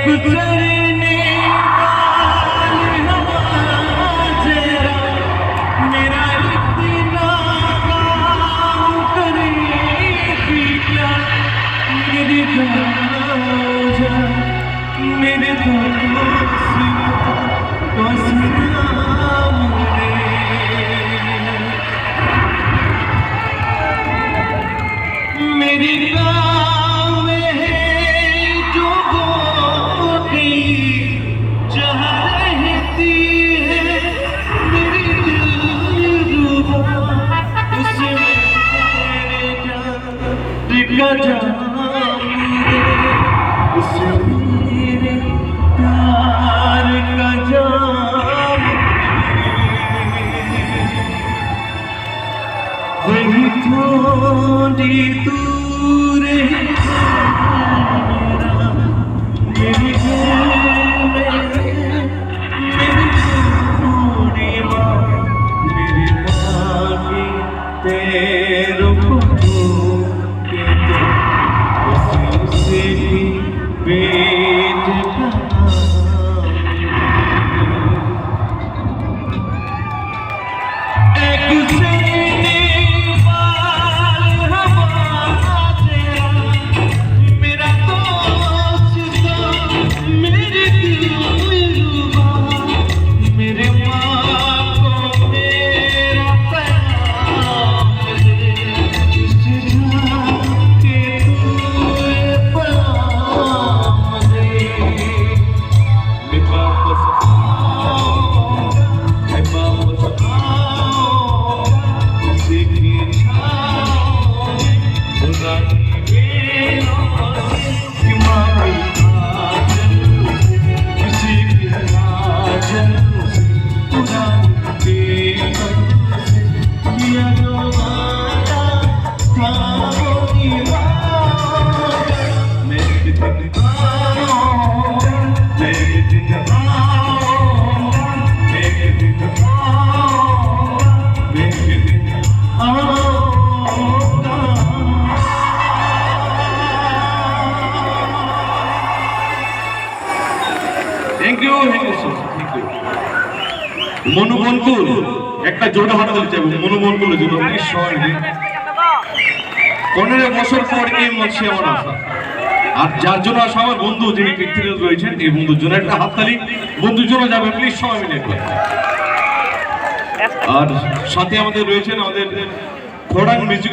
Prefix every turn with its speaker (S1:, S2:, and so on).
S1: गुजरने वाली हवा जरा मेरा इतना काम करेगी क्या मेरे राजा मेरे मेरी गाँव में है जो बोटी जहाँ रहती है मेरी दिलरुबा उसे मेरे प्यार का जाम उसे मेरे प्यार का जाम वही थोड़ी दूर है मेरी मेरी थोड़ी माँ मेरी माँ की पैरों को के उसे भी पेट का মনোবনকুল একটা জোড়া হাঁটা দিতে চাইব মনোবনকুলের জন্য 15 বছর পর এই মঞ্চে আমার আসা আর যার জন্য আসা আমার বন্ধু যিনি পৃথিবীতে রয়েছেন এই বন্ধুর জন্য একটা হাততালি বন্ধুর জন্য যাবে প্লিজ সবাই মিলে আর সাথে আমাদের রয়েছেন আমাদের খোড়াং মিউজিক